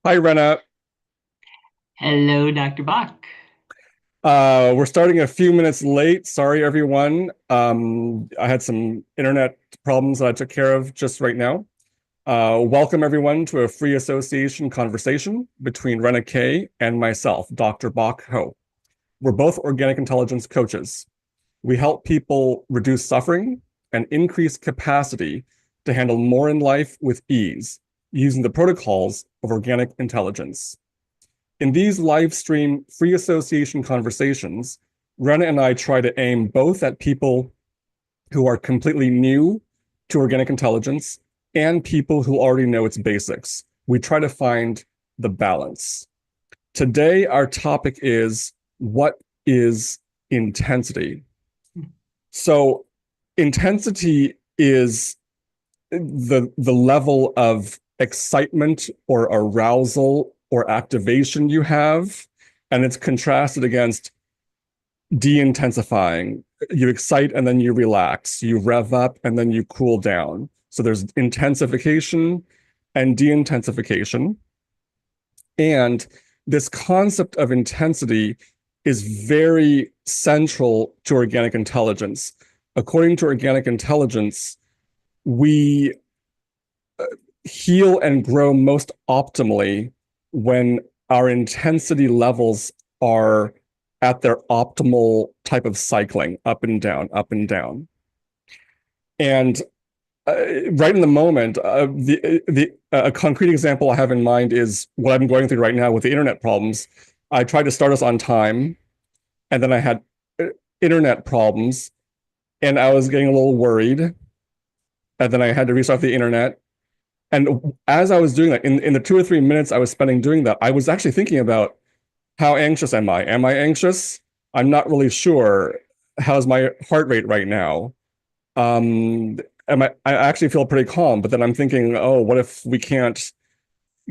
Hi, Rena. Hello, Dr. Bach. We're starting a few minutes late. Sorry, everyone. I had some internet problems that I took care of just right now. Welcome, everyone, to a free association conversation between Rena K and myself, Dr. Bach Ho. We're both organic intelligence coaches. We help people reduce suffering and increase capacity to handle more in life with ease using the protocols of organic intelligence. In these live stream free association conversations, Rena and I try to aim both at people who are completely new to organic intelligence and people who already know its basics. We try to find the balance. Today, our topic is what is intensity? So, intensity is the level of excitement or arousal or activation you have, and it's contrasted against de-intensifying. You excite and then you relax, you rev up and then you cool down. So there's intensification and de-intensification. And this concept of intensity is very central to organic intelligence. According to organic intelligence, we heal and grow most optimally when our intensity levels are at their optimal type of cycling, up and down, up and down. And right in the moment, a concrete example I have in mind is what I'm going through right now with the internet problems. I tried to start us on time, and then I had internet problems, and I was getting a little worried. And then I had to restart the internet. And as I was doing that, in the 2 or 3 minutes I was spending doing that, I was actually thinking about how anxious am I? Am I anxious? I'm not really sure. How's my heart rate right now? Um, I actually feel pretty calm, but then I'm thinking, oh, what if we can't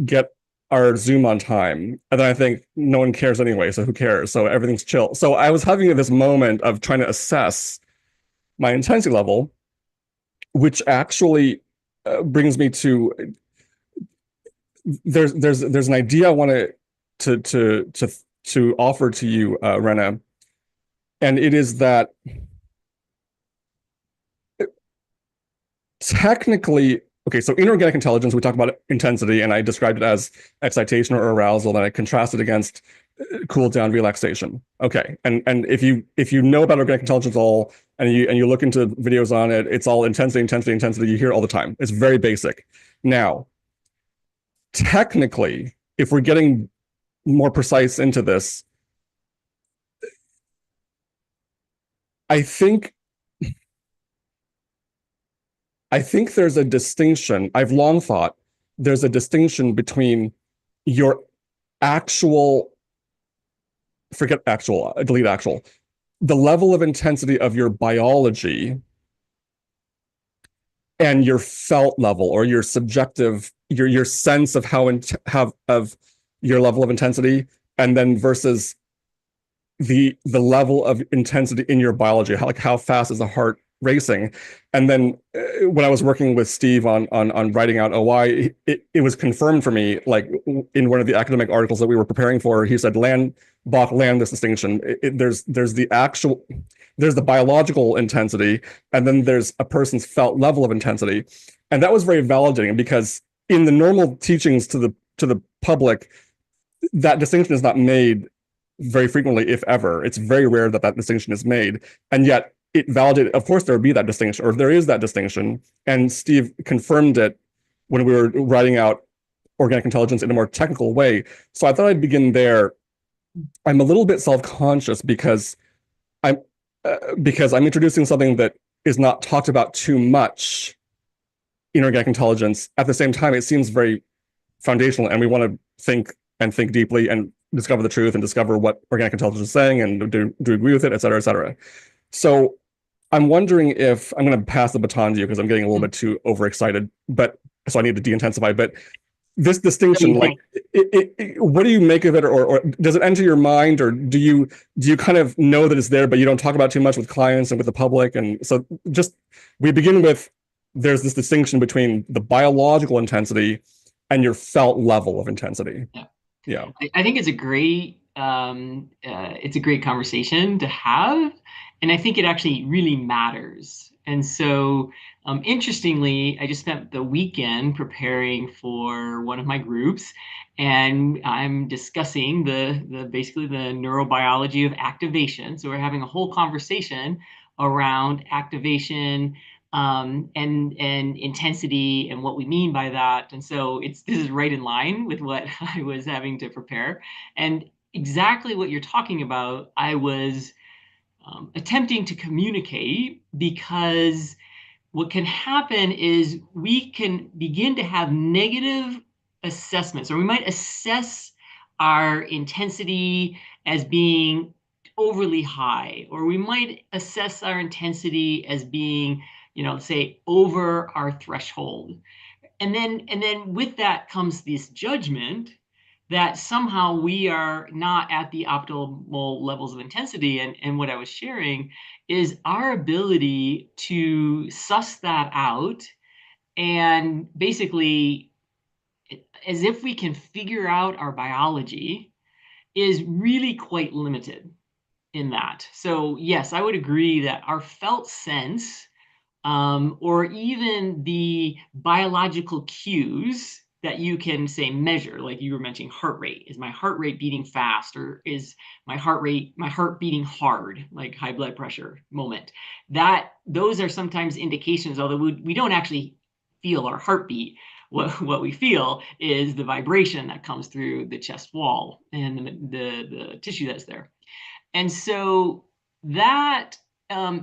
get our Zoom on time? And then I think no one cares anyway, so who cares? So everything's chill. So I was having this moment of trying to assess my intensity level, which actually brings me to there's an idea I want to offer to you, Rena, and it is that technically, okay, so inorganic intelligence, we talk about intensity, and I described it as excitation or arousal, and I contrasted against cool down relaxation. Okay, and if you know about organic intelligence all, and you look into videos on it, it's all intensity, intensity, intensity. You hear it all the time. It's very basic. Now, technically, if we're getting more precise into this, I think I think there's a distinction. I've long thought there's a distinction between your actual, forget actual, delete actual, the level of intensity of your biology and your felt level or your subjective, your sense of how of your level of intensity, and then versus the level of intensity in your biology, how fast is the heart racing. And then when I was working with Steve on writing out OI, it was confirmed for me, like in one of the academic articles that we were preparing for, he said, Bach land this distinction. There's the actual, there's the biological intensity, and then there's a person's felt level of intensity. And that was very validating because in the normal teachings to the public, that distinction is not made very frequently, if ever. It's very rare that that distinction is made. And yet it validated, of course, there would be that distinction, or there is that distinction. And Steve confirmed it when we were writing out organic intelligence in a more technical way. So I thought I'd begin there. I'm a little bit self-conscious I'm because I'm introducing something that is not talked about too much in organic intelligence. At the same time, it seems very foundational, and we want to think deeply and discover the truth and discover what organic intelligence is saying and do agree with it, et cetera, et cetera. So I'm wondering if I'm going to pass the baton to you because I'm getting a little bit too overexcited, but so I need to de-intensify. But this distinction, like, what do you make of it, or does it enter your mind, or do you kind of know that it's there, but you don't talk about it too much with clients and with the public? And so just we begin with there's this distinction between the biological intensity and your felt level of intensity. Yeah. Yeah. I think it's a great conversation to have, and I think it actually really matters. And so, interestingly, I just spent the weekend preparing for one of my groups, and I'm discussing the basically the neurobiology of activation. So we're having a whole conversation around activation, and intensity and what we mean by that. And so this is right in line with what I was having to prepare. And exactly what you're talking about, I was attempting to communicate, because what can happen is we can begin to have negative assessments, or we might assess our intensity as being overly high, or we might assess our intensity as being, say, over our threshold. And then with that comes this judgment that somehow we are not at the optimal levels of intensity. And what I was sharing is our ability to suss that out, and basically, as if we can figure out our biology, is really quite limited in that. So yes, I would agree that our felt sense, or even the biological cues that you can, say, measure, like you were mentioning heart rate. Is my heart rate beating fast, or is my heart beating hard, like high blood pressure moment? Those are sometimes indications, although we don't actually feel our heartbeat. What we feel is the vibration that comes through the chest wall and the tissue that's there. And so that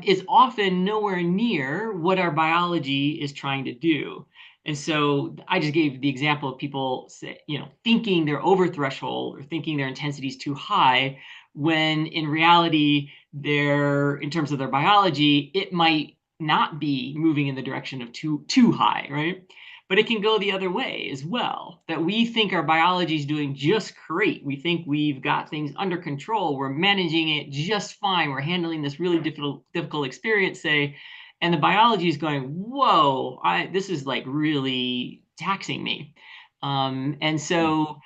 is often nowhere near what our biology is trying to do. And so I just gave the example of people thinking they're over threshold, or thinking their intensity is too high, when in reality, in terms of their biology, it might not be moving in the direction of too high, right? But it can go the other way as well, that we think our biology is doing just great. We think we've got things under control. We're managing it just fine. We're handling this really difficult experience, say, and the biology is going, whoa, this is like really taxing me. And so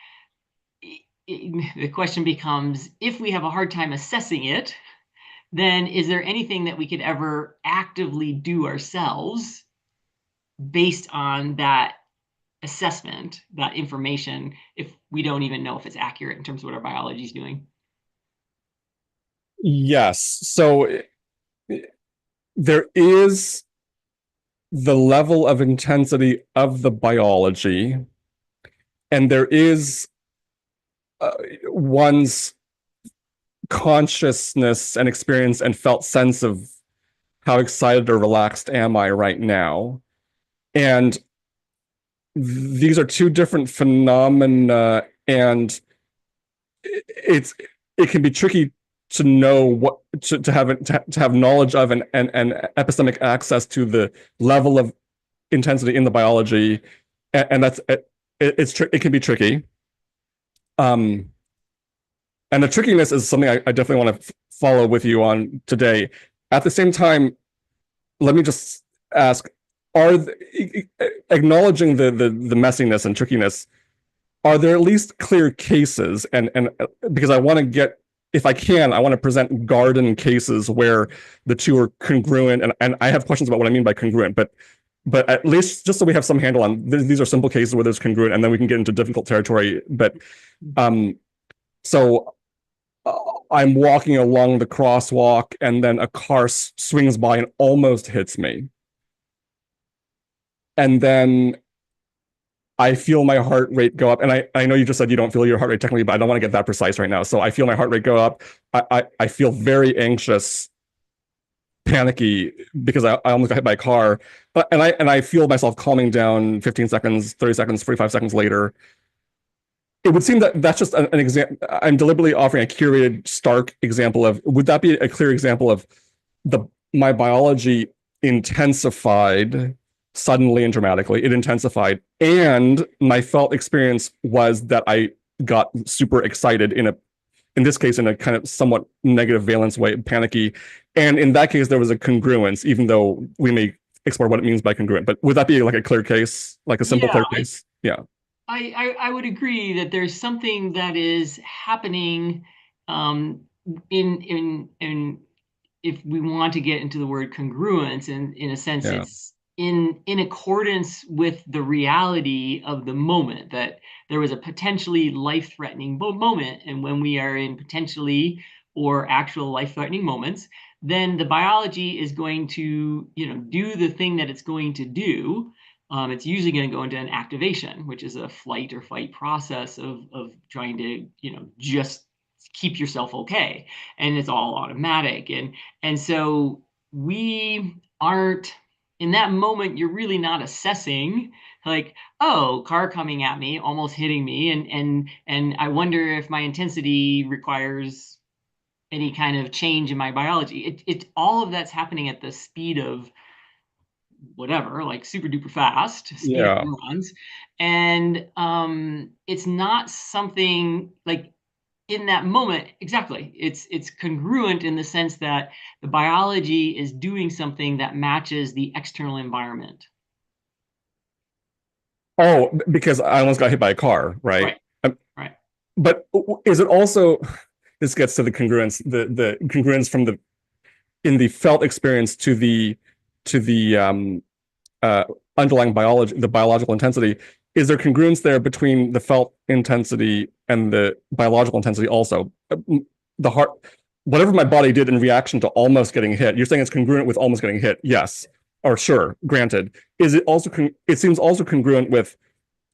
the question becomes, if we have a hard time assessing it, then is there anything that we could ever actively do ourselves based on that assessment, that information, if we don't even know if it's accurate in terms of what our biology is doing? Yes. So there is the level of intensity of the biology, and there is one's consciousness and experience and felt sense of how excited or relaxed am I right now. And these are two different phenomena, and it's it can be tricky to know what to have knowledge of and epistemic access to the level of intensity in the biology, and that's it can be tricky. Um, and the trickiness is something I definitely want to follow with you on today. At the same time, let me just ask: are acknowledging the messiness and trickiness, are there at least clear cases? And because I want to get, if I can, I want to present garden cases where the two are congruent, and I have questions about what I mean by congruent, but at least just so we have some handle on these are simple cases where there's congruent, and then we can get into difficult territory. But so I'm walking along the crosswalk, and then a car swings by and almost hits me, and then I feel my heart rate go up. And I know you just said you don't feel your heart rate technically, but I don't want to get that precise right now. So I feel my heart rate go up. I feel very anxious, panicky, because I almost got hit by a car. And I feel myself calming down 15 seconds, 30 seconds, 45 seconds later. It would seem that that's just an example. I'm deliberately offering a curated, stark example of, would that be a clear example of the my biology intensified suddenly and dramatically? It intensified, and my felt experience was that I got super excited in this case in a kind of somewhat negative valence way, panicky. And in that case, there was a congruence, even though we may explore what it means by congruent. But would that be like a clear case, like a simple Yeah, clear case? Yeah. I would agree that there's something that is happening um, in if we want to get into the word congruence, and in a sense, Yeah. it's in accordance with the reality of the moment, that there was a potentially life-threatening moment, and when we are in potentially or actual life-threatening moments, then the biology is going to, do the thing that it's going to do. It's usually going to go into an activation, which is a flight or fight process of trying to, just keep yourself okay. And it's all automatic. And so we aren't in that moment, you're really not assessing like, oh, car coming at me, almost hitting me, and I wonder if my intensity requires any kind of change in my biology. It all of that's happening at the speed of whatever, like super duper fast, speed of Yeah. neurons. And it's not something like in that moment, exactly. It's congruent in the sense that the biology is doing something that matches the external environment. Oh, because I almost got hit by a car, right? Right, right. But is it also, this gets to the congruence, the congruence from the in the felt experience to the uh, underlying biology, the biological intensity. Is there congruence there between the felt intensity and the biological intensity also? The heart, whatever my body did in reaction to almost getting hit, you're saying it's congruent with almost getting hit. Yes. Or sure, granted. Is it also, it seems also congruent with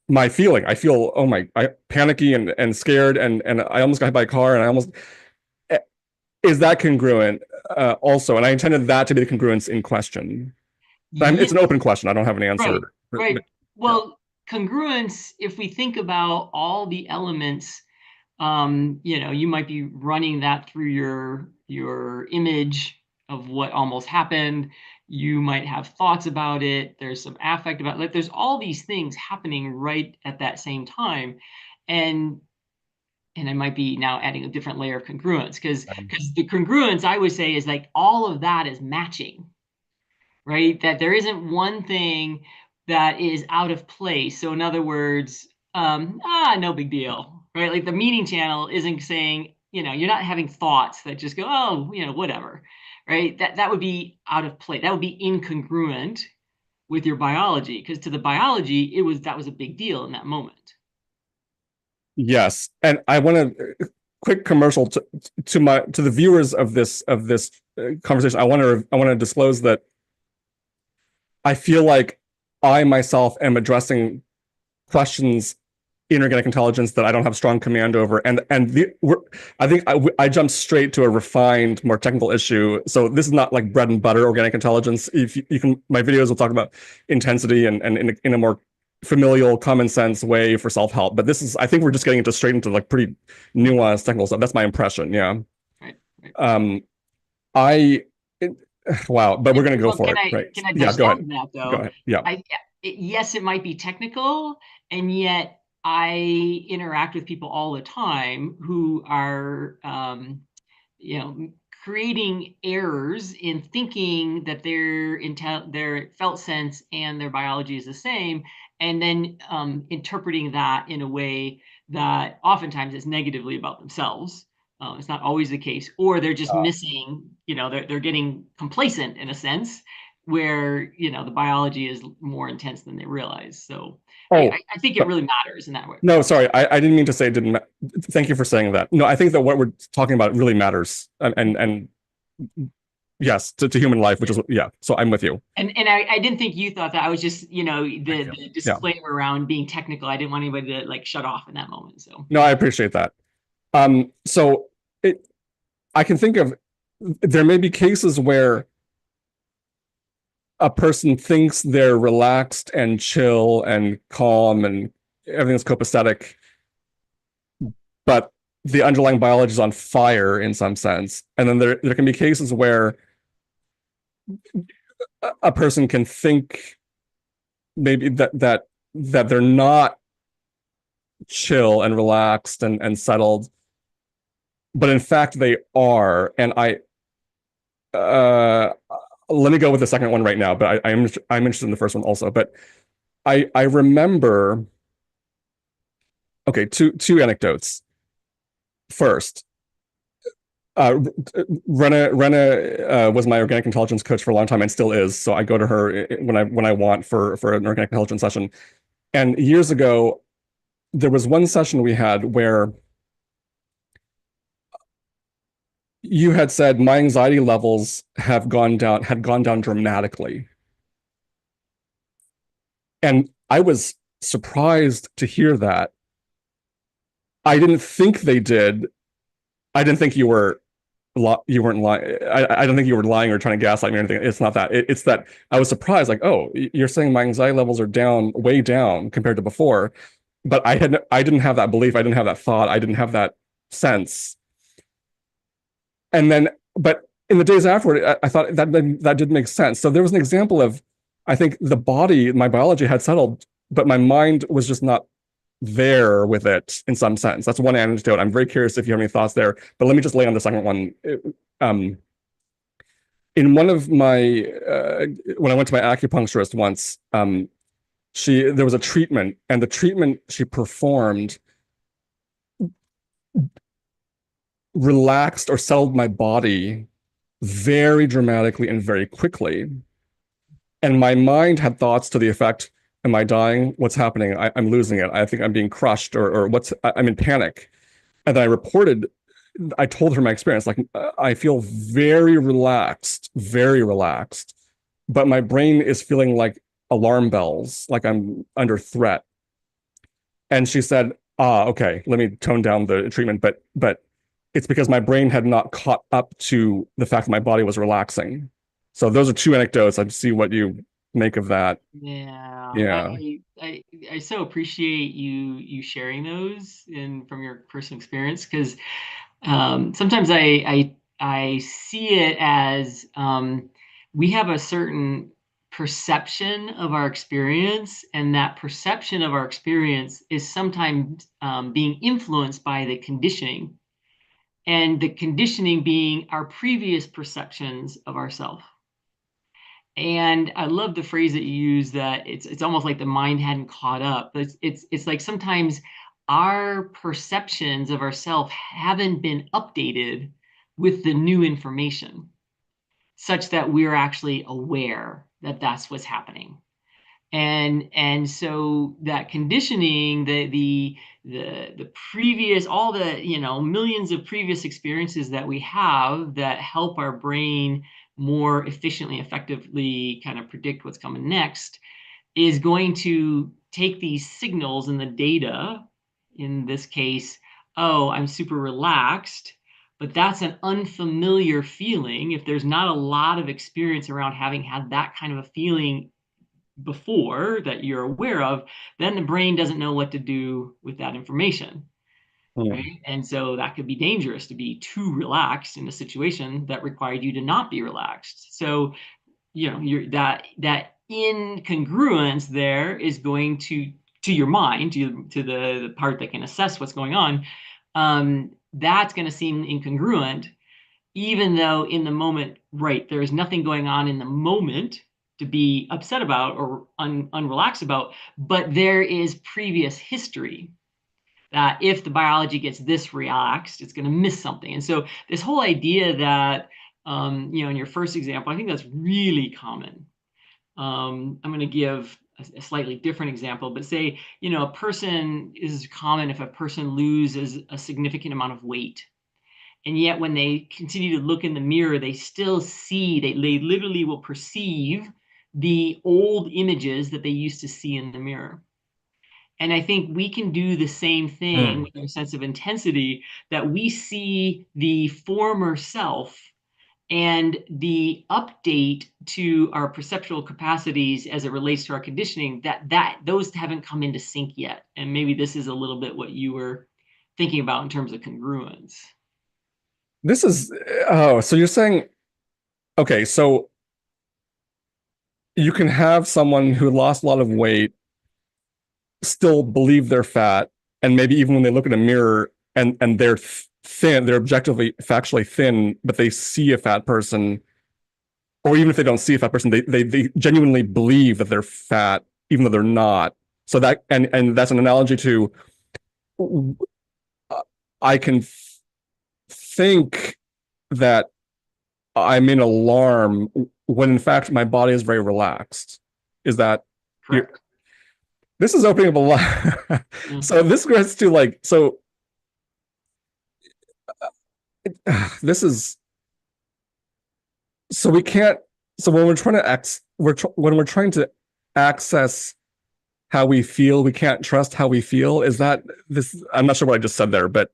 my feeling. I feel, oh my, panicky and scared, and I almost got hit by a car, and I almost, eh, is that congruent also? And I intended that to be the congruence in question. It's an Yes, open question. I don't have an right, answer. right. Yeah. Well, congruence, if we think about all the elements, you might be running that through your image of what almost happened. You might have thoughts about it. There's some affect about it. Like there's all these things happening right at that same time. And and I might be now adding a different layer of congruence because the congruence I would say is like all of that is matching, right? That there isn't one thing that is out of place. So in other words, no big deal, right? Like the meeting channel isn't saying, you're not having thoughts that just go, oh, whatever, right? That would be out of place. That would be incongruent with your biology, because to the biology, that was a big deal in that moment. Yes, and I want to quick commercial to the viewers of this conversation. I want to disclose that I feel like I myself am addressing questions in organic intelligence that I don't have strong command over, I think I jumped straight to a refined, more technical issue. So this is not like bread and butter organic intelligence. If you can, my videos will talk about intensity and in a more familial, common sense way for self help. But this is, I think we're just getting into straight into like pretty nuanced technical stuff. That's my impression. Yeah. Right, right. Um. I. It, wow. But we're gonna go Well, for can it. I Right. can I Yeah. Go ahead. disclose that Go though? ahead. Yeah. I yes, it might be technical, and yet I interact with people all the time who are you know, creating errors in thinking that their felt sense and their biology is the same, and then interpreting that in a way that oftentimes is negatively about themselves. It's not always the case, or they're just missing. They're getting complacent in a sense where the biology is more intense than they realize. So Oh. I think it really matters in that way. No, sorry, I didn't mean to say it didn't. Thank you for saying that. No, I think that what we're talking about really matters, and yes, to human life, which is yeah. So I'm with you. And I didn't think you thought that. I was just, Thank you. the Yeah. disclaimer around being technical. I didn't want anybody to like shut off in that moment. So No, I appreciate that. So it, I can think of there may be cases where a person thinks they're relaxed and chill and calm and everything's copacetic, but the underlying biology is on fire in some sense. And then there can be cases where a person can think maybe that they're not chill and relaxed and settled, but in fact they are. And uh let me go with the second one right now, but I'm interested in the first one also. But I remember Okay, two anecdotes. First, Rena was my organic intelligence coach for a long time and still is. So I go to her when I want for an organic intelligence session. And years ago, there was one session we had where you had said my anxiety levels had gone down dramatically. And I was surprised to hear that. I didn't think they did. I didn't think you weren't lying. I don't think you were lying or trying to gaslight me or anything. It's not that. It's that I was surprised, like, oh, you're saying my anxiety levels are down, way down compared to before. But I didn't have that belief. I didn't have that thought. I didn't have that sense. And then, but in the days afterward, I thought that did make sense. So there was an example of, I think the body, my biology had settled, but my mind was just not there with it in some sense. That's one anecdote. I'm very curious if you have any thoughts there, but let me just lay on the second one. Um, in one of my when I went to my acupuncturist once, there was a treatment, and the treatment she performed relaxed or settled my body very dramatically and very quickly. And my mind had thoughts to the effect, am I dying? What's happening? I'm losing it. I think I'm being crushed, or I'm in panic. And then I told her my experience. Like, I feel very relaxed, but my brain is feeling like alarm bells, like I'm under threat. And she said, okay, let me tone down the treatment. But it's because my brain had not caught up to the fact that my body was relaxing. So those are two anecdotes. I'd see what you make of that. Yeah, Yeah. I so appreciate you sharing those and from your personal experience because sometimes I see it as we have a certain perception of our experience, and that perception of our experience is sometimes being influenced by the conditioning, and the conditioning being our previous perceptions of ourselves. And I love the phrase that you use that it's almost like the mind hadn't caught up. But it's like sometimes our perceptions of ourselves haven't been updated with the new information, such that we're actually aware that that's what's happening. And so that conditioning, the previous, all the millions of previous experiences that we have that help our brain more efficiently, effectively kind of predict what's coming next, is going to take these signals in the data, in this case, oh, I'm super relaxed, but that's an unfamiliar feeling. If there's not a lot of experience around having had that kind of a feeling before that you're aware of, then the brain doesn't know what to do with that information. Hmm. Right. And so that could be dangerous to be too relaxed in a situation that required you to not be relaxed. So, you're that incongruence there is going to your mind, to the part that can assess what's going on. That's going to seem incongruent, even though in the moment, right, there is nothing going on in the moment to be upset about or unrelaxed about, but there is previous history that if the biology gets this relaxed, it's going to miss something. And so this whole idea that, in your first example, I think that's really common. I'm going to give a slightly different example, but say, a person is common if a person loses a significant amount of weight, and yet when they continue to look in the mirror, they still see, they literally will perceive the old images that they used to see in the mirror. And I think we can do the same thing Hmm. with our sense of intensity, that we see the former self, and the update to our perceptual capacities as it relates to our conditioning, that those haven't come into sync yet. And maybe this is a little bit what you were thinking about in terms of congruence. This is, oh, so you're saying, okay, so you can have someone who lost a lot of weight still believe they're fat, and maybe even when they look in a mirror and they're thin, they're objectively factually thin, but they see a fat person, or even if they don't see a fat person, they genuinely believe that they're fat, even though they're not. So that, and that's an analogy to I can think that I'm in alarm when in fact my body is very relaxed. Is that you're, Correct. this is opening up a lot. Yeah. So this gets to like, so this is, so we can't, so when we're trying to when we're trying to access how we feel, we can't trust how we feel. Is that this? I'm not sure what I just said there, but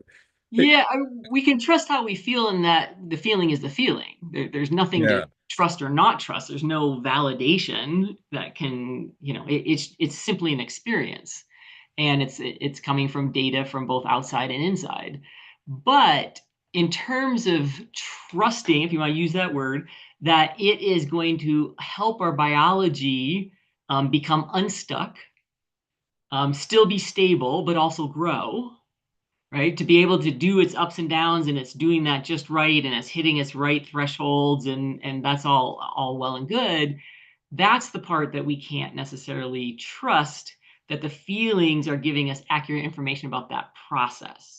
it, Yeah, we can trust how we feel in that the feeling is the feeling. There's nothing to yeah. trust or not trust. There's no validation that can, it's simply an experience, and it's coming from data from both outside and inside. But in terms of trusting, if you want to use that word, that it is going to help our biology become unstuck, still be stable, but also grow, right? To be able to do its ups and downs, and it's doing that just right, and it's hitting its right thresholds, and that's all well and good. That's the part that we can't necessarily trust, that the feelings are giving us accurate information about that process.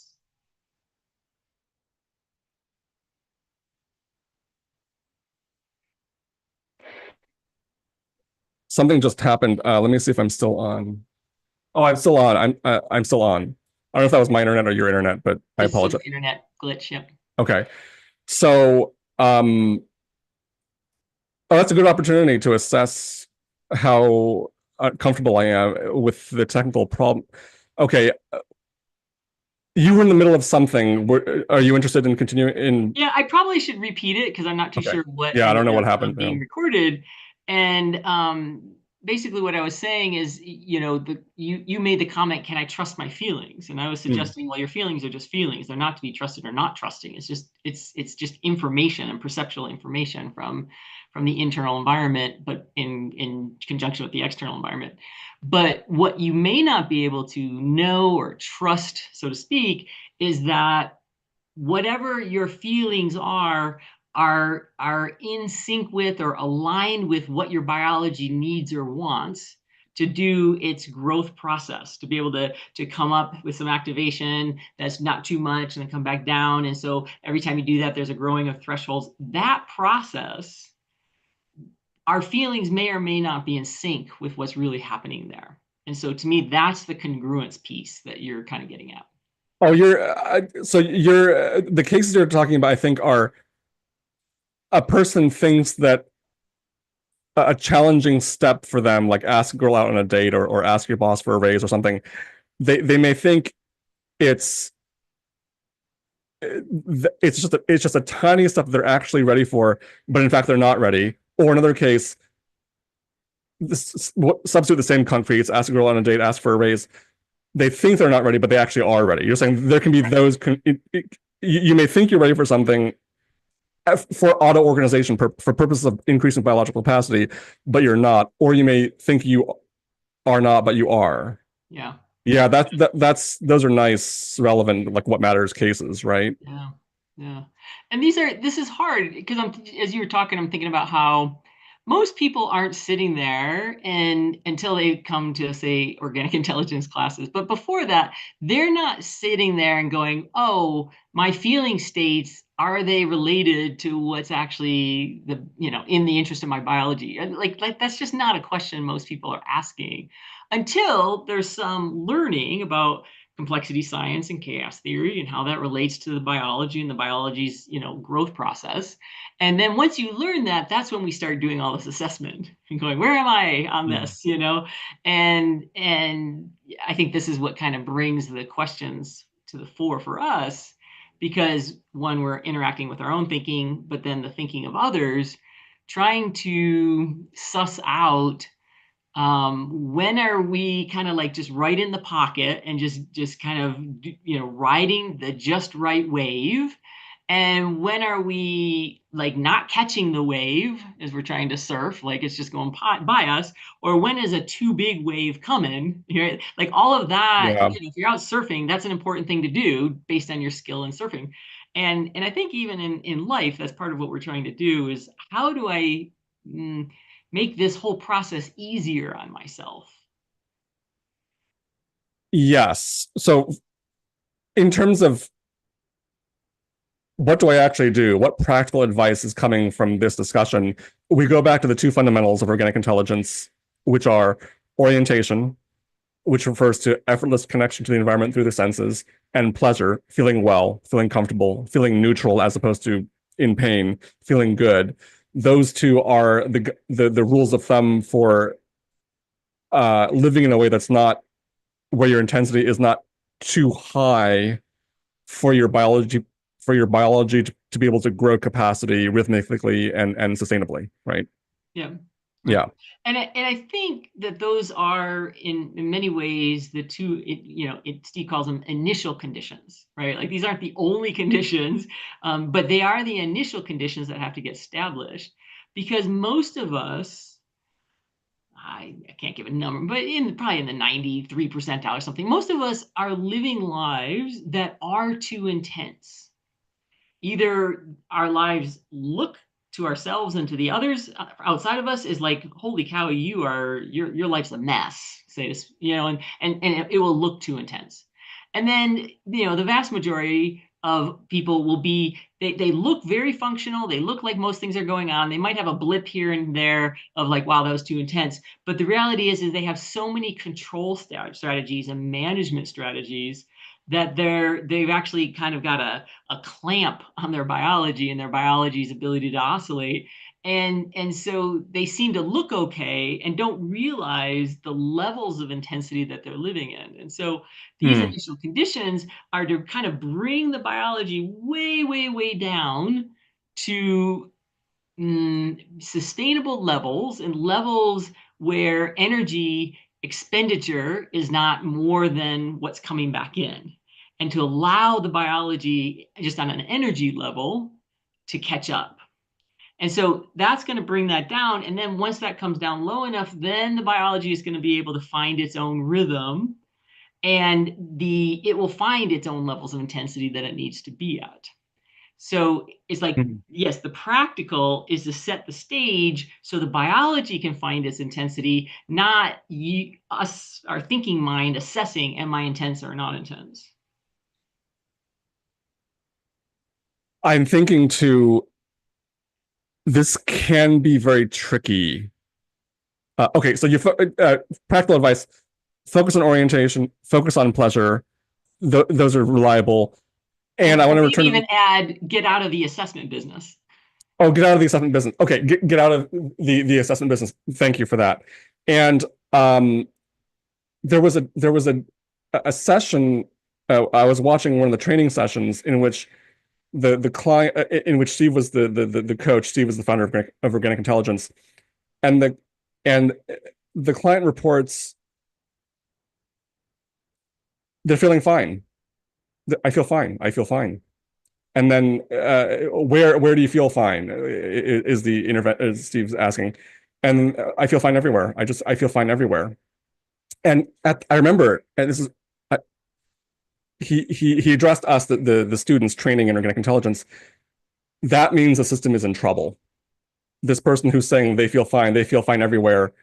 Something just happened. Let me see if I'm still on. Oh, I'm still on. I'm still on. I don't know if that was my internet or your internet, but I This is apologize. an internet glitch. Yep. Okay. So, oh, that's a good opportunity to assess how comfortable I am with the technical problem. Okay, you were in the middle of something. Are you interested in continuing in? Yeah, I probably should repeat it because I'm not too Okay. sure what Yeah, I don't ended know what up happened. being recorded. And basically, what I was saying is, you made the comment, "Can I trust my feelings?" And I was Hmm. suggesting, well, your feelings are just feelings; they're not to be trusted or not trusting. It's just information and perceptual information from the internal environment, but in conjunction with the external environment. But what you may not be able to know or trust, so to speak, is that whatever your feelings are in sync with or aligned with what your biology needs or wants to do its growth process, to be able to come up with some activation that's not too much and then come back down. And so every time you do that, there's a growing of thresholds. That process, our feelings may or may not be in sync with what's really happening there. And so to me, that's the congruence piece that you're kind of getting at. Oh, you're the cases you're talking about, I think, are a person thinks that a challenging step for them, like ask a girl out on a date or ask your boss for a raise or something, they may think it's it's just a tiny step they're actually ready for, but in fact they're not ready. Or another case, this, substitute the same concrete, ask a girl on a date, ask for a raise. They think they're not ready, but they actually are ready. You're saying there can be those. You may think you're ready for something for auto organization for purposes of increasing biological capacity, but you're not. Or you may think you are not, but you are. Yeah. Yeah, that's those are nice, relevant, like what matters cases, right? Yeah, yeah. And this is hard because as you were talking, I'm thinking about how most people aren't sitting there and until they come to say organic intelligence classes. But before that, they're not sitting there and going, "Oh, my feeling states, are they related to what's actually in the interest of my biology?" And like that's just not a question most people are asking until there's some learning about complexity science and chaos theory and how that relates to the biology and the biology's growth process. And then once you learn that, that's when we start doing all this assessment and going, where am I on Mm. this, and I think this is what kind of brings the questions to the fore for us, because one, we're interacting with our own thinking, but then the thinking of others, trying to suss out when are we kind of like just right in the pocket and just kind of riding the just right wave, and when are we like not catching the wave as we're trying to surf, like it's just going by us, or when is a too big wave coming, right? Like all of that, Yeah. if you're out surfing, that's an important thing to do based on your skill in surfing. And I think even in life, that's part of what we're trying to do is how do I mm, make this whole process easier on myself. Yes. So in terms of what do I actually do? What practical advice is coming from this discussion? We go back to the two fundamentals of organic intelligence, which are orientation, which refers to effortless connection to the environment through the senses, and pleasure, feeling well, feeling comfortable, feeling neutral as opposed to in pain, feeling good. Those two are the rules of thumb for living in a way that's not where your intensity is not too high for your biology to be able to grow capacity rhythmically and sustainably, right? Yeah. Right. Yeah. And I think that those are in many ways the two, Steve calls them initial conditions, right? Like these aren't the only conditions, but they are the initial conditions that have to get established because most of us, I can't give a number, but probably in the 93 percentile or something, most of us are living lives that are too intense. Either our lives look to ourselves and to the others outside of us is like, holy cow, your life's a mess, say this, and it will look too intense. And then, the vast majority of people will be, they look very functional. They look like most things are going on. They might have a blip here and there of like, wow, that was too intense. But the reality is they have so many control strategies and management strategies that they've actually kind of got a clamp on their biology and their biology's ability to oscillate. And so they seem to look okay and don't realize the levels of intensity that they're living in. And so these Hmm. initial conditions are to kind of bring the biology way, way, way down to sustainable levels and levels where energy expenditure is not more than what's coming back in, and to allow the biology just on an energy level to catch up. And so that's going to bring that down. And then once that comes down low enough, then the biology is going to be able to find its own rhythm and it will find its own levels of intensity that it needs to be at. So it's like, Hmm. yes, the practical is to set the stage so the biology can find its intensity, not us, our thinking mind assessing, am I intense or not intense? I'm thinking too, this can be very tricky. Okay, so practical advice: focus on orientation, focus on pleasure. Those are reliable. And I And want to maybe return. even add, get out of the assessment business. Oh, get out of the assessment business. Okay, get out of the assessment business. Thank you for that. And um, there was a session. I was watching one of the training sessions in which the client in which Steve was the coach. Steve was the founder of Organic Intelligence, and and the client reports they're feeling fine. I feel fine. I feel fine. And then where do you feel fine? Is the intervent is Steve's asking, and I feel fine everywhere. I feel fine everywhere. And I remember, and this is he addressed us the students training in organic intelligence. That means the system is in trouble. This person who's saying they feel fine everywhere.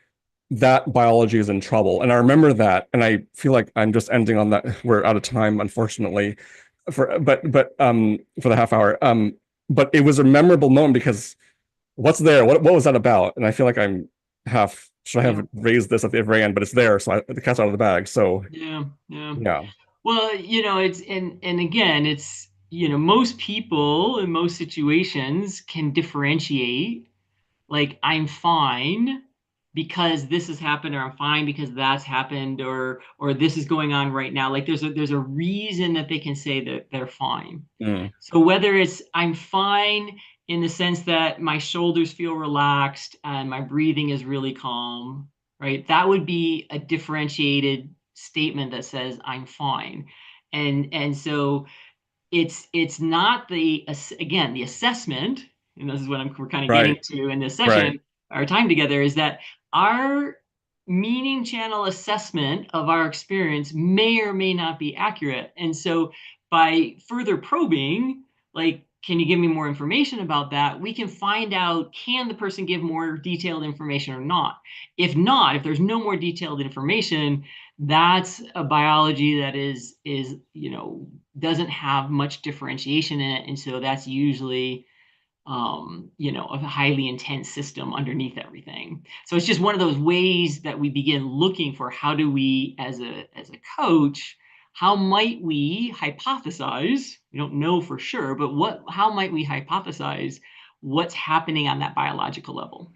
That biology is in trouble. And I remember that, and I feel like I'm just ending on that. We're out of time, unfortunately, for the half hour. But it was a memorable moment because what's there? What was that about? And I feel like I'm half should I Yeah, have raised this at the very end, but it's there, so the cat's out of the bag. So yeah, yeah. yeah, Well, it's and again, it's most people in most situations can differentiate like I'm fine because this has happened, or I'm fine because that's happened, or this is going on right now. Like there's a reason that they can say that they're fine. mm, So whether it's I'm fine in the sense that my shoulders feel relaxed and my breathing is really calm, right? That would be a differentiated statement that says I'm fine. And so it's not again the assessment, and this is what we're kind of getting right, to in this right. session, our time together, is that our meaning channel assessment of our experience may or may not be accurate. And so by further probing, like, can you give me more information about that? We can find out, can the person give more detailed information or not? If not, if there's no more detailed information, that's a biology that is, doesn't have much differentiation in it. And so that's usually a highly intense system underneath everything. So it's just one of those ways that we begin looking for how do we, as a coach, how might we hypothesize? We don't know for sure, but how might we hypothesize what's happening on that biological level?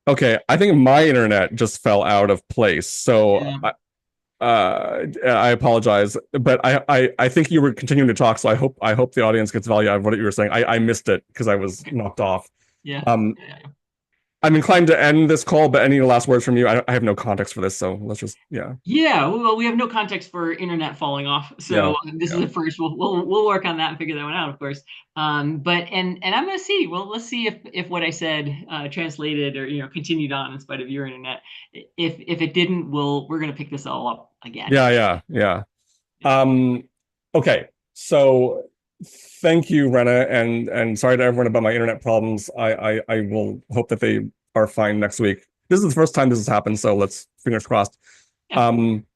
Okay, I think my internet just fell out of place. So Yeah. I apologize, but I think you were continuing to talk, so I hope the audience gets value out of what you were saying. I missed it because I was Okay. knocked off. Yeah. Um, Yeah. I'm inclined to end this call, but any last words from you? I have no context for this, so let's just Yeah, well, we have no context for internet falling off, yeah so this is yeah a first. We'll work on that and figure that one out, of course. But and I'm gonna see. Well, let's see if what I said translated or continued on in spite of your internet. If it didn't, we're gonna pick this all up again. yeah. Yeah. Okay, so thank you, Rena, and sorry to everyone about my internet problems. I will hope that they are fine next week. This is the first time this has happened, so let's fingers crossed. Yeah. Um,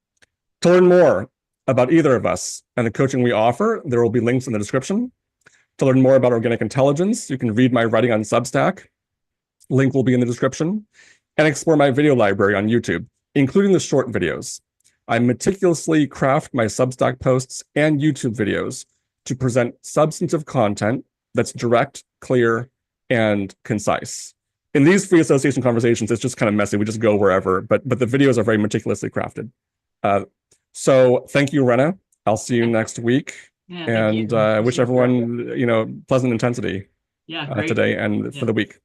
to learn more about either of us and the coaching we offer, there will be links in the description. To learn more about organic intelligence, you can read my writing on Substack. Link will be in the description. And explore my video library on YouTube, including the short videos. I meticulously craft my Substack posts and YouTube videos to present substantive content that's direct, clear, and concise. In these free association conversations, it's just kind of messy. We just go wherever, but the videos are very meticulously crafted. Uh, so thank you, Rena. I'll see you Yeah. next week, Yeah. Thank you. and Thanks wish so much for having me. everyone pleasant intensity Yeah. Great. today and for Yeah. the week.